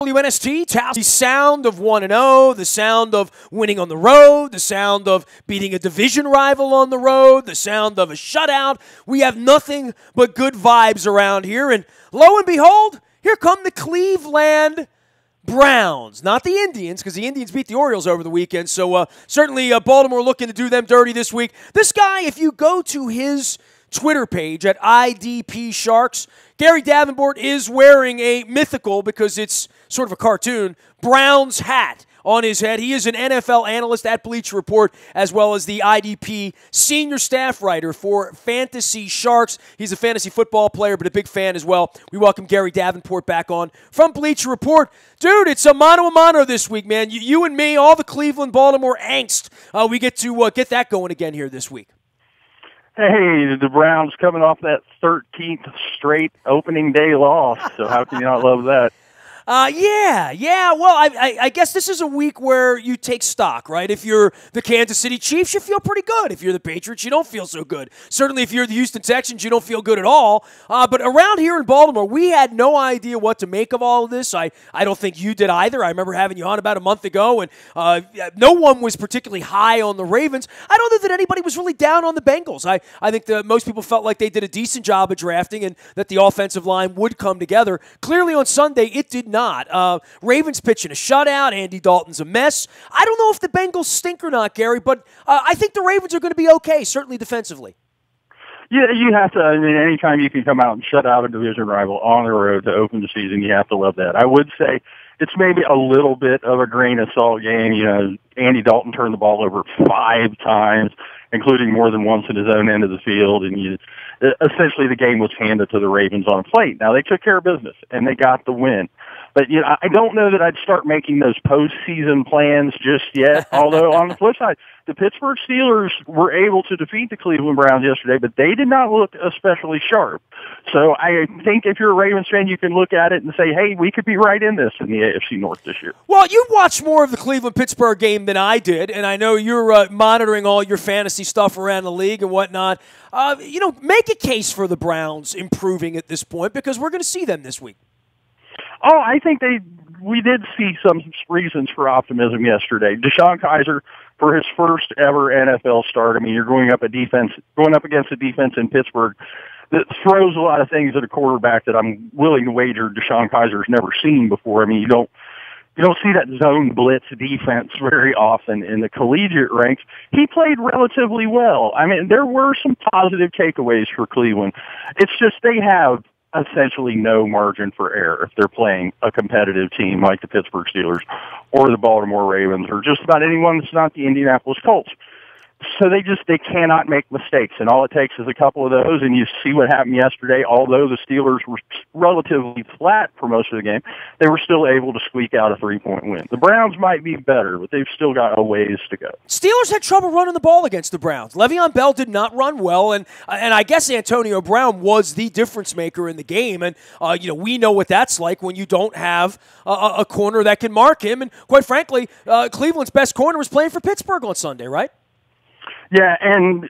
WNST touts the sound of 1-0, the sound of winning on the road, the sound of beating a division rival on the road, the sound of a shutout. We have nothing but good vibes around here, and lo and behold, here come the Cleveland Browns, not the Indians, because the Indians beat the Orioles over the weekend, so certainly Baltimore looking to do them dirty this week. This guy, if you go to his Twitter page at IDP Sharks, Gary Davenport is wearing a mythical, because it's sort of a cartoon, Browns hat on his head. He is an NFL analyst at Bleacher Report, as well as the IDP senior staff writer for Fantasy Sharks. He's a fantasy football player, but a big fan as well. We welcome Gary Davenport back on from Bleacher Report. Dude, it's a mano-a-mano this week, man. You and me, all the Cleveland-Baltimore angst, we get to get that going again here this week. Hey, the Browns coming off that 13th straight opening day loss, so how can you not love that? Yeah. Well, I guess this is a week where you take stock, right? If you're the Kansas City Chiefs, you feel pretty good. If you're the Patriots, you don't feel so good. Certainly, if you're the Houston Texans, you don't feel good at all. But around here in Baltimore, we had no idea what to make of all of this. I don't think you did either. I remember having you on about a month ago, and no one was particularly high on the Ravens. I don't think that anybody was really down on the Bengals. I think that most people felt like they did a decent job of drafting and that the offensive line would come together. Clearly on Sunday, it did not. Ravens pitching a shutout. Andy Dalton's a mess. I don't know if the Bengals stink or not, Gary, but I think the Ravens are going to be okay, certainly defensively. Yeah, you have to. I mean, anytime you can come out and shut out a division rival on the road to open the season, you have to love that. I would say it's maybe a little bit of a grain of salt game. You know, Andy Dalton turned the ball over 5 times, including more than once in his own end of the field, and essentially the game was handed to the Ravens on a plate. Now, they took care of business, and they got the win. But, I don't know that I'd start making those postseason plans just yet, although on the flip side, the Pittsburgh Steelers were able to defeat the Cleveland Browns yesterday, but they did not look especially sharp. So I think if you're a Ravens fan, you can look at it and say, hey, we could be right in this in the AFC North this year. Well, you watched more of the Cleveland-Pittsburgh game than I did, and I know you're monitoring all your fantasy stuff around the league and whatnot. Make a case for the Browns improving at this point, because we're going to see them this week. Oh, I think we did see some reasons for optimism yesterday. Deshaun Kaiser, for his first ever NFL start, I mean, you're going up against a defense in Pittsburgh that throws a lot of things at a quarterback that I'm willing to wager Deshaun Kaiser's never seen before. I mean, you don't see that zone blitz defense very often in the collegiate ranks. He played relatively well. I mean, there were some positive takeaways for Cleveland. It's just they have essentially no margin for error if they're playing a competitive team like the Pittsburgh Steelers or the Baltimore Ravens or just about anyone that's not the Indianapolis Colts. So they cannot make mistakes, and all it takes is a couple of those, and you see what happened yesterday. Although the Steelers were relatively flat for most of the game, they were still able to squeak out a 3-point win. The Browns might be better, but they've still got a ways to go. Steelers had trouble running the ball against the Browns. Le'Veon Bell did not run well, and I guess Antonio Brown was the difference maker in the game, and we know what that's like when you don't have a corner that can mark him, and quite frankly, Cleveland's best corner was playing for Pittsburgh on Sunday, right? Yeah, and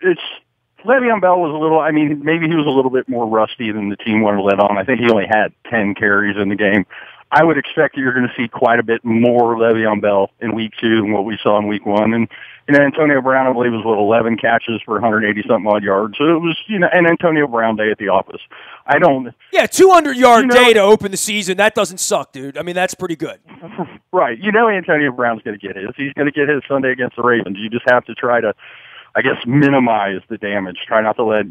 Le'Veon Bell was maybe he was a little bit more rusty than the team wanted to let on. I think he only had 10 carries in the game. I would expect that you're going to see quite a bit more Le'Veon Bell in week 2 than what we saw in week 1. And, Antonio Brown, I believe, was 11 catches for 180-something odd yards. So it was, an Antonio Brown day at the office. 200-yard day to open the season. That doesn't suck, dude. I mean, that's pretty good. Right. Antonio Brown's going to get his. He's going to get his Sunday against the Ravens. You just have to try to, minimize the damage. Try not to let,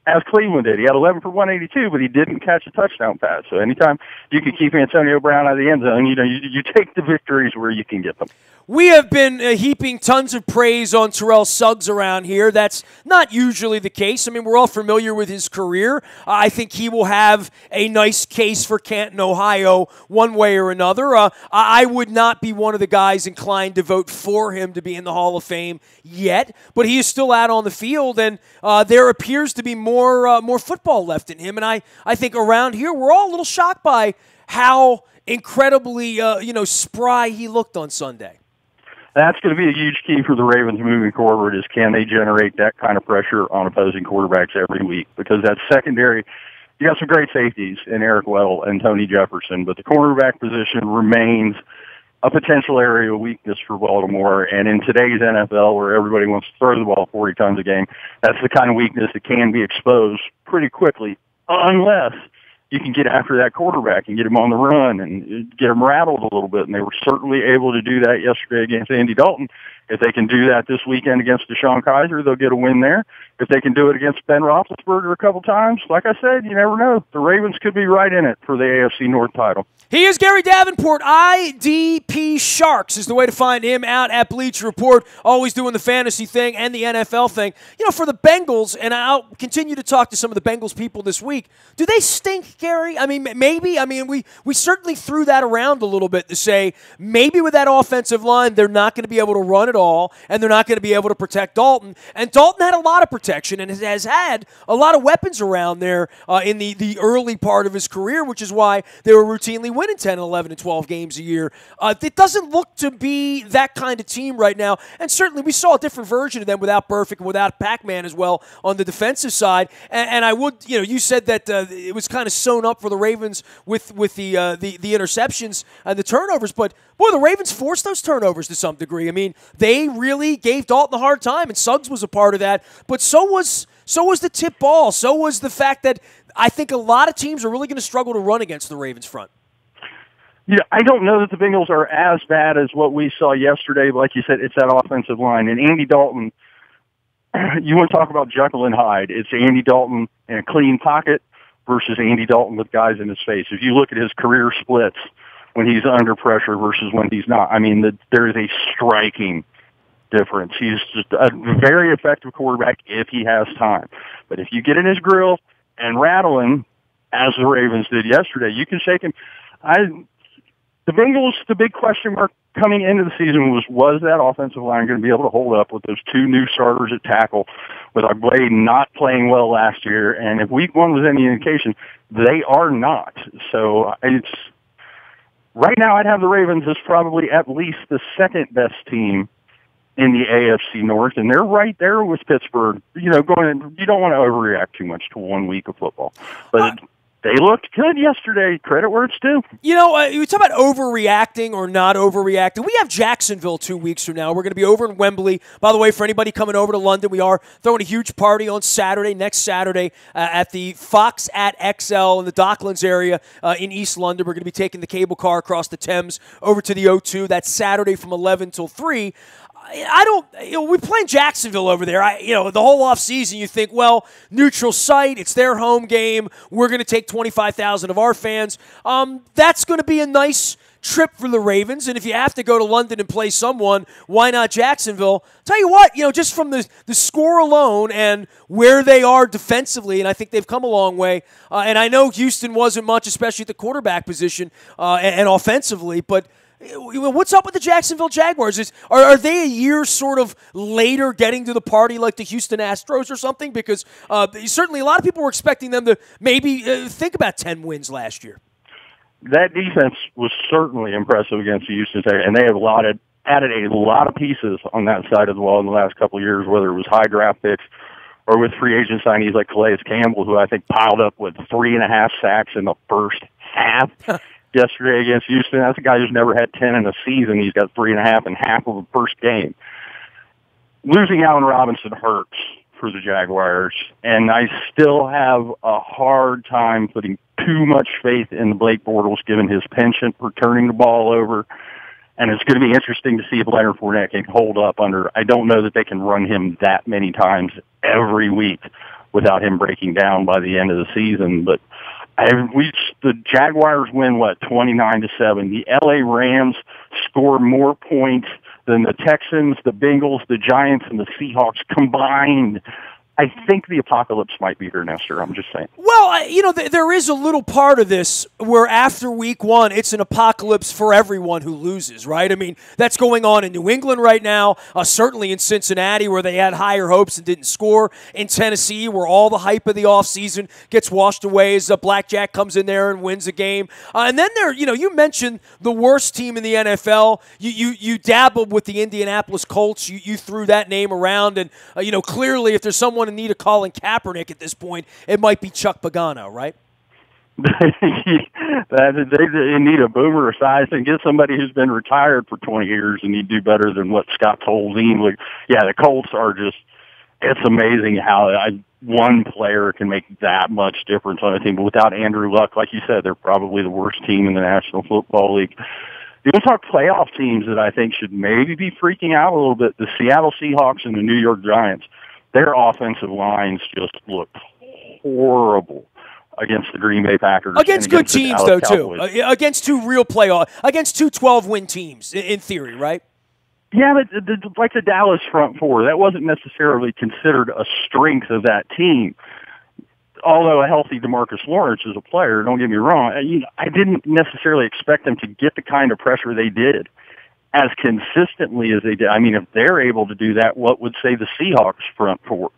as Cleveland did. He had 11 for 182, but he didn't catch a touchdown pass. So anytime you can keep Antonio Brown out of the end zone, you take the victories where you can get them. We have been heaping tons of praise on Terrell Suggs around here. That's not usually the case. I mean, we're all familiar with his career. I think he will have a nice case for Canton, Ohio, one way or another. I would not be one of the guys inclined to vote for him to be in the Hall of Fame yet, but he is still out on the field, and there appears to be more football left in him. And I think around here we're all a little shocked by how incredibly spry he looked on Sunday. That's going to be a huge key for the Ravens moving forward is can they generate that kind of pressure on opposing quarterbacks every week? Because that secondary You got some great safeties in Eric Weddle and Tony Jefferson, but the cornerback position remains a potential area of weakness for Baltimore. And in today's NFL, where everybody wants to throw the ball 40 times a game, that's the kind of weakness that can be exposed pretty quickly, unless you can get after that quarterback and get him on the run and get him rattled a little bit. And they were certainly able to do that yesterday against Andy Dalton. If they can do that this weekend against Deshaun Kaiser, they'll get a win there. If they can do it against Ben Roethlisberger a couple times, like I said, you never know. The Ravens could be right in it for the AFC North title. He is Gary Davenport. IDP Sharks is the way to find him out at Bleacher Report, always doing the fantasy thing and the NFL thing. You know, for the Bengals, and I'll continue to talk to some of the Bengals people this week, do they stink, Gary? I mean, maybe. I mean, we certainly threw that around a little bit to say maybe with that offensive line, they're not going to be able to run it all, and they're not going to be able to protect Dalton. And Dalton had a lot of protection and has had a lot of weapons around there in the early part of his career, which is why they were routinely winning 10, 11, and 12 games a year. It doesn't look to be that kind of team right now, and certainly we saw a different version of them without Burfict and without Pac-Man as well on the defensive side. And I would, you said that it was kind of sewn up for the Ravens with the interceptions and the turnovers, but boy, the Ravens forced those turnovers to some degree. I mean, they really gave Dalton a hard time, and Suggs was a part of that, but so was the tip ball. So was the fact that I think a lot of teams are really going to struggle to run against the Ravens front. Yeah, I don't know that the Bengals are as bad as what we saw yesterday. But like you said, it's that offensive line. And Andy Dalton, you want to talk about Jekyll and Hyde. It's Andy Dalton in a clean pocket versus Andy Dalton with guys in his face. If you look at his career splits when he's under pressure versus when he's not, I mean, there is a striking difference. He's just a very effective quarterback if he has time. But if you get in his grill and rattle him, as the Ravens did yesterday, you can shake him. The Bengals, the big question mark coming into the season was that offensive line going to be able to hold up with those two new starters at tackle, with our Blade not playing well last year? And if week one was any indication, they are not. So it's right now I'd have the Ravens as probably at least the second best team in the AFC North, and they're right there with Pittsburgh. You don't want to overreact too much to 1 week of football, but they looked good yesterday. Credit where it's due. You talk about overreacting or not overreacting. We have Jacksonville 2 weeks from now. We're going to be over in Wembley. By the way, for anybody coming over to London, we are throwing a huge party on next Saturday, at the Fox at XL in the Docklands area in East London. We're going to be taking the cable car across the Thames over to the O2. That's Saturday from 11 till 3. We're playing Jacksonville over there. The whole offseason you think, well, neutral site, it's their home game. We're going to take 25,000 of our fans. That's going to be a nice trip for the Ravens. And if you have to go to London and play someone, why not Jacksonville? Tell you what, just from the score alone and where they are defensively, and I think they've come a long way. And I know Houston wasn't much, especially at the quarterback position and offensively, but what's up with the Jacksonville Jaguars? Are they a year sort of later getting to the party like the Houston Astros or something? Because certainly a lot of people were expecting them to maybe think about 10 wins last year. That defense was certainly impressive against the Houston Texans, and they have added a lot of pieces on that side of the ball in the last couple of years, whether it was high draft picks or with free agent signees like Calais Campbell, who I think piled up with 3.5 sacks in the first half. Yesterday against Houston. That's a guy who's never had 10 in a season. He's got 3.5 in half of the first game. Losing Allen Robinson hurts for the Jaguars, and I still have a hard time putting too much faith in Blake Bortles given his penchant for turning the ball over. And it's going to be interesting to see if Leonard Fournette can hold up under. I don't know that they can run him that many times every week without him breaking down by the end of the season, but the Jaguars win, 29-7. The LA Rams score more points than the Texans, the Bengals, the Giants, and the Seahawks combined. I think the apocalypse might be here, Nestor. I'm just saying. Well, there is a little part of this where after week one, it's an apocalypse for everyone who loses, right? I mean, that's going on in New England right now, certainly in Cincinnati where they had higher hopes and didn't score, in Tennessee where all the hype of the offseason gets washed away as Blackjack comes in there and wins a game. And then you mentioned the worst team in the NFL. You dabbled with the Indianapolis Colts. You threw that name around, and clearly if there's someone in need of Colin Kaepernick at this point, it might be Chuck Pagano, right? They need a boomer size and get somebody who's been retired for 20 years, and he'd do better than what Scott Tolzien. Yeah, the Colts are just. It's amazing how one player can make that much difference on a team. But without Andrew Luck, like you said, they're probably the worst team in the National Football League. You want to talk playoff teams that I think should maybe be freaking out a little bit? The Seattle Seahawks and the New York Giants. Their offensive lines just look horrible against the Green Bay Packers. Against good teams, though, Cowboys. too. Against two real playoff, against two 12-win teams, in theory, right? Yeah, but like the Dallas front four, that wasn't necessarily considered a strength of that team. Although a healthy DeMarcus Lawrence is a player, don't get me wrong, I didn't necessarily expect them to get the kind of pressure they did as consistently as they did. I mean, if they're able to do that, what would say the Seahawks front four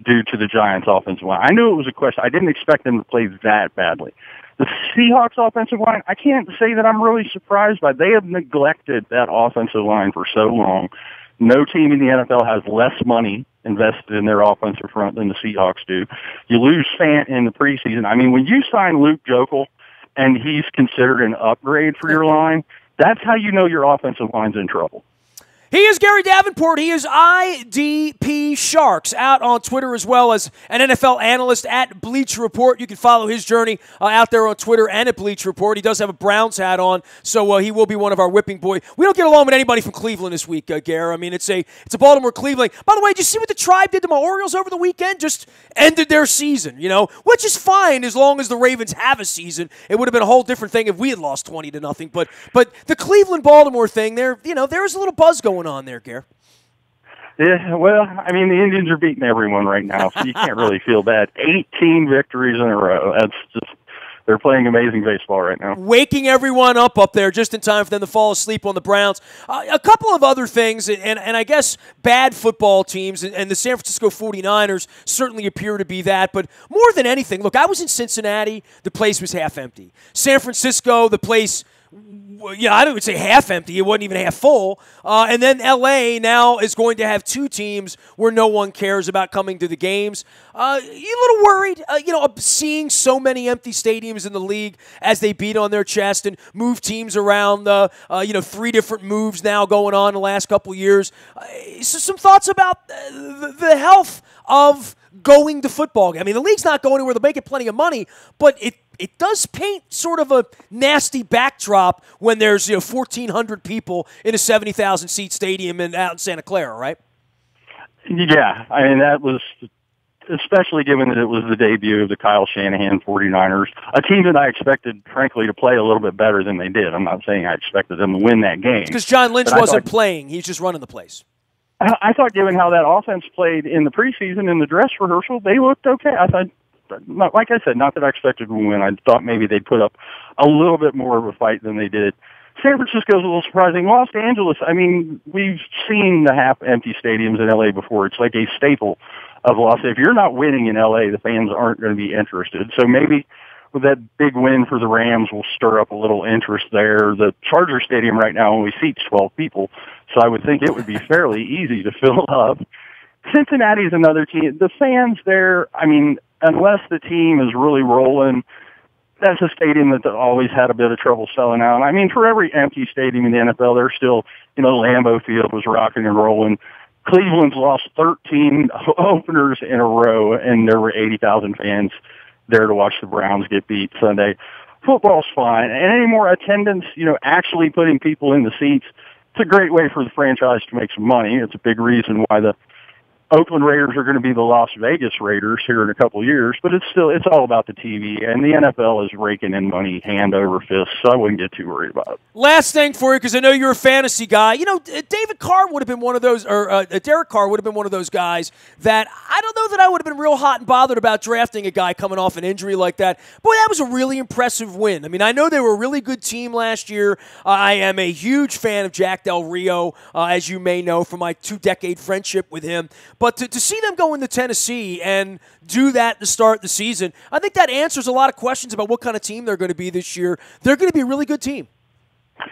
due to the Giants' offensive line? I knew it was a question. I didn't expect them to play that badly. The Seahawks offensive line, I can't say that I'm really surprised by. They have neglected that offensive line for so long. No team in the NFL has less money invested in their offensive front than the Seahawks do. You lose Fant in the preseason. I mean, when you sign Luke Joeckel and he's considered an upgrade for your line, that's how you know your offensive line's in trouble. He is Gary Davenport. He is IDP Sharks, out on Twitter as well as an NFL analyst at Bleacher Report. You can follow his journey out there on Twitter and at Bleacher Report. He does have a Browns hat on, so he will be one of our whipping boys. We don't get along with anybody from Cleveland this week, Gary. I mean, it's a Baltimore-Cleveland. By the way, did you see what the Tribe did to my Orioles over the weekend? Just ended their season, which is fine as long as the Ravens have a season. It would have been a whole different thing if we had lost 20-0. But the Cleveland-Baltimore thing, there's a little buzz going on there, Gare. Yeah, well, I mean, the Indians are beating everyone right now, so you can't really feel bad. 18 victories in a row. That's just, they're playing amazing baseball right now. Waking everyone up there just in time for them to fall asleep on the Browns. A couple of other things, and I guess bad football teams, and the San Francisco 49ers certainly appear to be that, but more than anything, look, I was in Cincinnati, the place was half empty. San Francisco, the place... I don't even say half empty. It wasn't even half full. And then L.A. now is going to have two teams where no one cares about coming to the games. You a little worried, seeing so many empty stadiums in the league as they beat on their chest and move teams around. 3 different moves now going on in the last couple of years. So some thoughts about the health of going to football. I mean, the league's not going anywhere. They're making plenty of money, but it does paint sort of a nasty backdrop when there's 1,400 people in a 70,000-seat stadium out in Santa Clara, right? Yeah, I mean, that was, especially given that it was the debut of the Kyle Shanahan 49ers, a team that I expected, frankly, to play a little bit better than they did. I'm not saying I expected them to win that game. Because John Lynch wasn't playing. He's just running the place. I thought, given how that offense played in the preseason, in the dress rehearsal, they looked okay. I thought, like I said, not that I expected to win. I thought maybe they'd put up a little bit more of a fight than they did. San Francisco's a little surprising. Los Angeles, I mean, we've seen the half-empty stadiums in L.A. before. It's like a staple of Los Angeles. If you're not winning in L.A., the fans aren't going to be interested. So maybe with that big win for the Rams will stir up a little interest there. The Charger Stadium right now only seats 12 people, so I would think it would be fairly easy to fill up. Cincinnati's another team. The fans there, I mean, unless the team is really rolling, that's a stadium that always had a bit of trouble selling out. I mean, for every empty stadium in the NFL, there's still, Lambeau Field was rocking and rolling. Cleveland's lost 13 openers in a row, and there were 80,000 fans there to watch the Browns get beat Sunday. Football's fine. And any more attendance, actually putting people in the seats, it's a great way for the franchise to make some money. It's a big reason why the Oakland Raiders are going to be the Las Vegas Raiders here in a couple of years, but it's all about the TV, and the NFL is raking in money hand over fist, so I wouldn't get too worried about it. Last thing for you, because I know you're a fantasy guy. David Carr would have been one of those, or Derek Carr would have been one of those guys that I don't know that I would have been real hot and bothered about drafting a guy coming off an injury like that. Boy, that was a really impressive win. I mean, I know they were a really good team last year. I am a huge fan of Jack Del Rio, as you may know from my 2-decade friendship with him. But to see them go into Tennessee and do that to start the season, I think that answers a lot of questions about what kind of team they're going to be this year. They're going to be a really good team.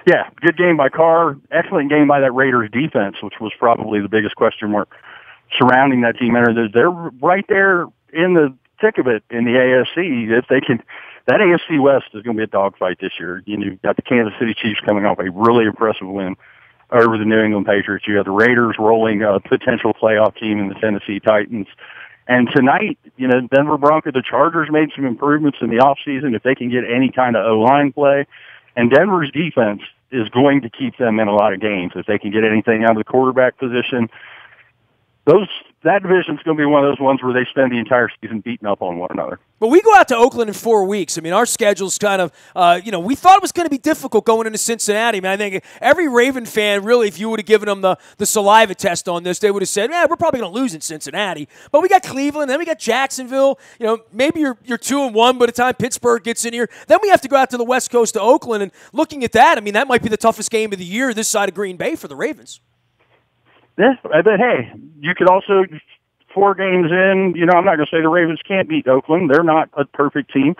Yeah, good game by Carr. Excellent game by that Raiders defense, which was probably the biggest question mark surrounding that team. They're right there in the thick of it in the AFC. If they can, that AFC West is going to be a dogfight this year. You've got the Kansas City Chiefs coming off a really impressive win over the New England Patriots. You have the Raiders rolling a potential playoff team in the Tennessee Titans. And tonight, Denver Broncos, the Chargers made some improvements in the offseason if they can get any kind of O-line play. And Denver's defense is going to keep them in a lot of games if they can get anything out of the quarterback position. That division's going to be one of those ones where they spend the entire season beating up on one another. Well, we go out to Oakland in 4 weeks. I mean, our schedule's kind of, we thought it was going to be difficult going into Cincinnati. I mean, I think every Raven fan, really, if you would have given them the saliva test on this, they would have said, we're probably going to lose in Cincinnati. But we got Cleveland, then we got Jacksonville. Maybe you're 2-1 by the time Pittsburgh gets in here. Then we have to go out to the West Coast to Oakland. And looking at that, I mean, that might be the toughest game of the year this side of Green Bay for the Ravens. Yeah, but hey, you could also, 4 games in, I'm not going to say the Ravens can't beat Oakland. They're not a perfect team.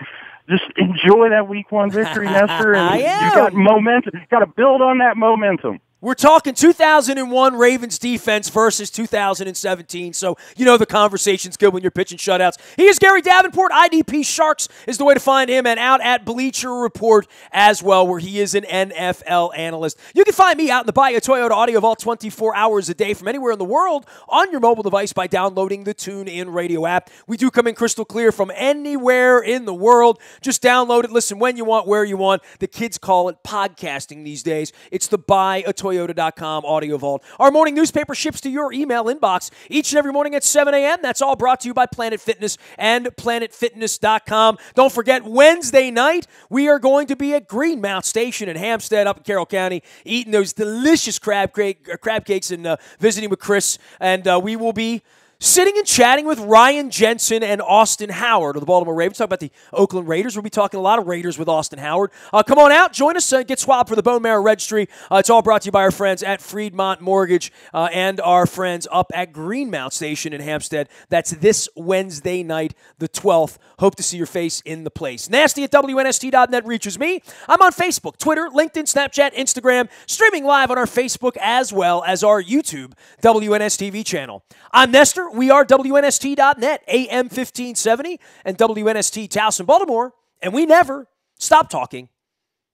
Just enjoy that week 1 victory, Nestor. And you got momentum. Got to build on that momentum. We're talking 2001 Ravens defense versus 2017, so the conversation's good when you're pitching shutouts. He is Gary Davenport. IDP Sharks is the way to find him, and out at Bleacher Report as well, where he is an NFL analyst. You can find me out in the Buy a Toyota Audio Vault 24 hours a day from anywhere in the world on your mobile device by downloading the TuneIn Radio app. We do come in crystal clear from anywhere in the world. Just download it, listen when you want, where you want. The kids call it podcasting these days. It's the Buy a Toyota.com Audio Vault. Our morning newspaper ships to your email inbox each and every morning at 7 a.m. That's all brought to you by Planet Fitness and PlanetFitness.com. Don't forget, Wednesday night, we are going to be at Greenmount Station in Hampstead up in Carroll County, eating those delicious crab cakes and visiting with Chris. And we will be sitting and chatting with Ryan Jensen and Austin Howard of the Baltimore Ravens. Talk about the Oakland Raiders. We'll be talking a lot of Raiders with Austin Howard. Come on out. Join us. Get swabbed for the Bone Marrow Registry. It's all brought to you by our friends at Freedmont Mortgage and our friends up at Greenmount Station in Hampstead. That's this Wednesday night, the 12th. Hope to see your face in the place. Nasty at WNST.net reaches me. I'm on Facebook, Twitter, LinkedIn, Snapchat, Instagram, streaming live on our Facebook as well as our YouTube WNSTV channel. I'm Nestor. We are WNST.net, AM 1570, and WNST Towson, Baltimore, and we never stop talking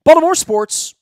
Baltimore sports.